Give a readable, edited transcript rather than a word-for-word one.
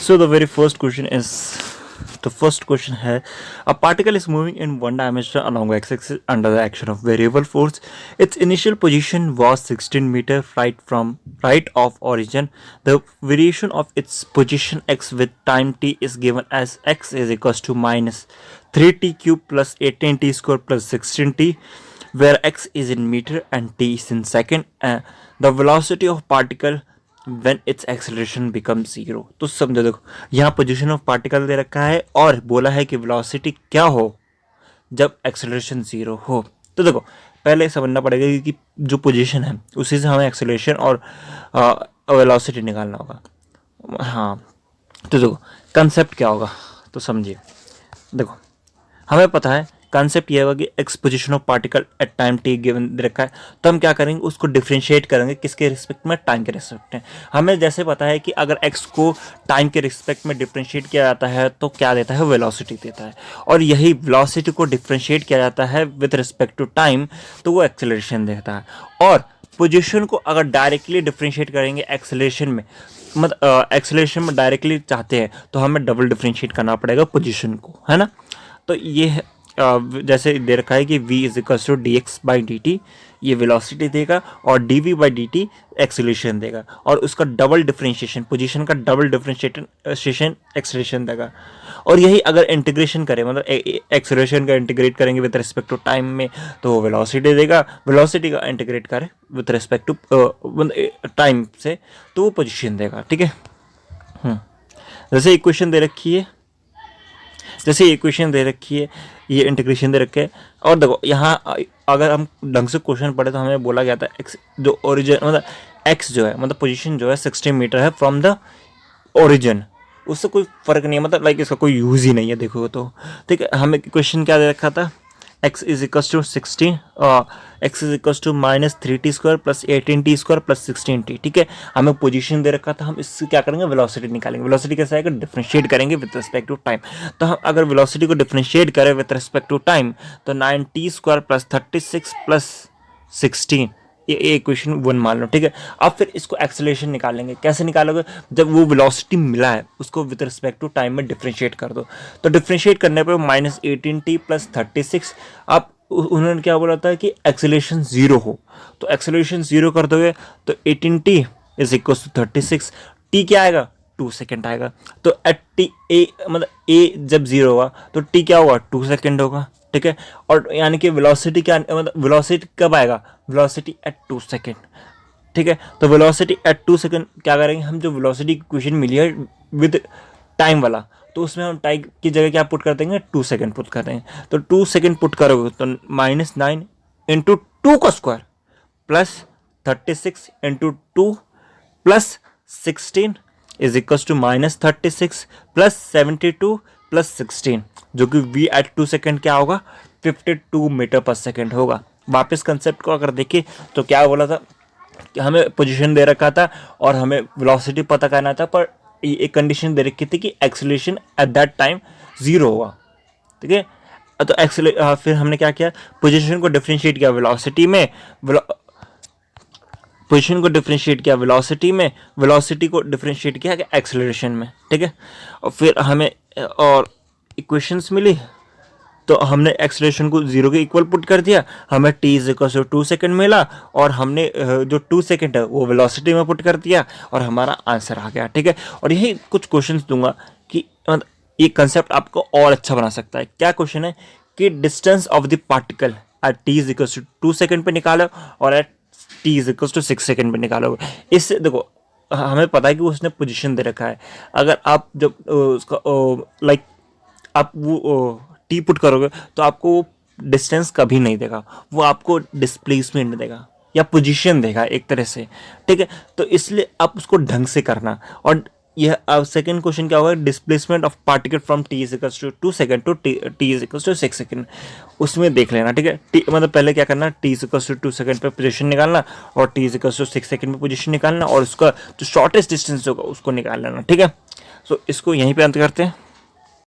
So the very first question is, the first question है, a particle is moving in one dimension along the x-axis under the action of variable force. Its initial position was 16 meter right of origin. The variation of its position x with time t is given as x is equals to minus 3t cube plus 18t square plus 16t, where x is in meter and t is in second. The velocity of particle when its acceleration becomes zero. तो समझो, देखो यहाँ position of particle दे रखा है और बोला है कि वेलोसिटी क्या हो जब एक्सेलरेशन जीरो हो. तो देखो पहले समझना पड़ेगा कि जो पोजीशन है उसी से हमें एक्सेलरेशन और वेलोसिटी निकालना होगा. हाँ, तो देखो कंसेप्ट क्या होगा तो समझिए. देखो हमें पता है कंसेप्ट ये होगा कि x position of particle at time T given रखा है, तो हम क्या करेंगे उसको डिफ्रेंशिएट करेंगे किसके रिस्पेक्ट में, टाइम के रिस्पेक्ट में. हमें जैसे पता है कि अगर एक्स को टाइम के रिस्पेक्ट में डिफ्रेंशिएट किया जाता है तो क्या देता है, वेलोसिटी देता है. और यही वेलोसिटी को डिफ्रेंशिएट किया जाता है विद रिस्पेक्ट टू टाइम तो वो एक्सेलरेशन देता है. और पोजीशन को अगर डायरेक्टली डिफ्रेंशिएट करेंगे एक्सेलरेशन में, मतलब एक्सेलरेशन में डायरेक्टली चाहते हैं तो हमें डबल डिफ्रेंशिएट करना पड़ेगा पोजीशन को, है ना. तो ये है जैसे दे रखा है कि v is equals to d x by d t, ये वेलोसिटी देगा, और d v by d t acceleration देगा, और उसका डबल डिफ्रेंशिएशन पोजीशन का डबल डिफ्रेंशिएशन एक्सेलरेशन देगा. और यही अगर इंटीग्रेशन करें, मतलब एक्सेलरेशन का इंटीग्रेट करेंगे विद रिस्पेक्ट टू टाइम में तो वो वेलोसिटी देगा, वेलोसिटी का इंटीग्रेट करें विद रिस्पेक्ट टू टाइम से तो वो पोजीशन देगा. ठीक है. जैसे इक्वेशन दे रखी है, ये इंटीग्रेशन दे रखे है. और देखो यहाँ अगर हम ढंग से क्वेश्चन पढ़े तो हमें बोला गया था एक्स जो ओरिजिन, मतलब एक्स जो है, मतलब पोजीशन जो है 16 मीटर है फ्रॉम द ओरिजिन. उससे कोई फर्क नहीं है, मतलब लाइक इसका कोई यूज़ ही नहीं है देखो तो. ठीक है, हमें क्वेश्चन क्या दे रखा था, x is equals to 16, x is equals to minus 3t square plus 18t square plus 16t. ठीक है, हमें पोजीशन दे रखा था, हम इससे क्या करेंगे, वेलोसिटी निकालेंगे. वेलोसिटी कैसे आएगा, डिफरेंशिएट करेंगे विद रिस्पेक्ट टू टाइम. तो हम अगर वेलोसिटी को डिफरेंशिएट करें विद रिस्पेक्ट टू टाइम तो 9t स्क्वायर प्लस 36 प्लस 16, ये इक्वेशन 1 मान लो. ठीक है, अब फिर इसको एक्सेलरेशन निकालेंगे. कैसे निकालोगे, जब वो वेलोसिटी मिला है उसको विद रिस्पेक्ट टू टाइम में डिफरेंशिएट कर दो. तो डिफरेंशिएट करने पे माइनस 18t प्लस 36. अब उन्होंने क्या बोला था कि एक्सेलरेशन जीरो हो, तो एक्सेलरेशन जीरो कर दोगे तो 18t is equal to 36. t क्या आएगा, 2 सेकेंड आएगा. तो एट टी ए, मतलब ए जब जीरो होगा तो t क्या होगा, 2 सेकेंड होगा. ठीक है, और यानी कि वेलोसिटी क्या, मतलब वेलोसिटी कब आएगा, वेलोसिटी एट 2 सेकेंड. ठीक है, तो वेलोसिटी एट 2 सेकेंड क्या करेंगे हम, जो वेलोसिटी इक्वेशन मिली है विद टाइम वाला, तो उसमें हम टाइम की जगह क्या पुट कर देंगे, 2 सेकेंड पुट कर देंगे. तो 2 सेकेंड पुट करोगे तो -9 इंटू 2 का square plus 36 into 2 plus 16 is equals to -36 plus 72 plus 16, जो कि v एट 2 सेकेंड क्या होगा, 52 मीटर पर सेकेंड होगा. वापस कंसेप्ट को अगर देखें तो क्या बोला था कि हमें पोजीशन दे रखा था और हमें वेलोसिटी पता करना था, पर एक कंडीशन दे रखी थी कि acceleration at that time zero होगा. ठीक है, तो फिर हमने क्या किया, पोजीशन को डिफरेंशिएट किया वेलोसिटी में, पोजीशन को डिफरेंशिएट किया वेलोसिटी में, वेलोसिटी को डिफरेंशिएट किया एक्सेलरेशन में. ठीक है, और फिर हमें और इक्वेशंस मिली तो हमने एक्सेलरेशन को जीरो के इक्वल पुट कर दिया, हमें t is equal to 2 second मिला, और हमने जो 2 सेकेंड है वो वेलोसिटी में पुट कर दिया और हमारा आंसर आ गया. ठीक है, और यही कुछ क्वेश्चंस दूंगा कि ये कंसेप्ट आपको और अच्छा बना सकता है. क्या क्वेश्चन है कि distance of the particle at t is equal to 2 second पे निकालो और at t is equal to 6 second पे निकालो. इससे देखो हमें पता है कि उसने पोजीशन दे रखा है, अगर आप जब उसका लाइक आप वो टी पुट करोगे तो आपको वो डिस्टेंस कभी नहीं देगा, वो आपको डिस्प्लेसमेंट देगा या पोजीशन देगा एक तरह से. ठीक है, तो इसलिए आप उसको ढंग से करना. और यह अब सेकंड क्वेश्चन क्या होगा, displacement of particle from t is equals to 2 second to t is equals to 6 second, उसमें देख लेना. ठीक है, टी मतलब पहले क्या करना, t is equals to 2 second पे पोजीशन निकालना और t is equals to 6 second पे पोजीशन निकालना, और उसका जो शॉर्टेस्ट डिस्टेंस होगा उसको निकाल लेना. ठीक है, सो इसको यहीं पे अंत करते हैं.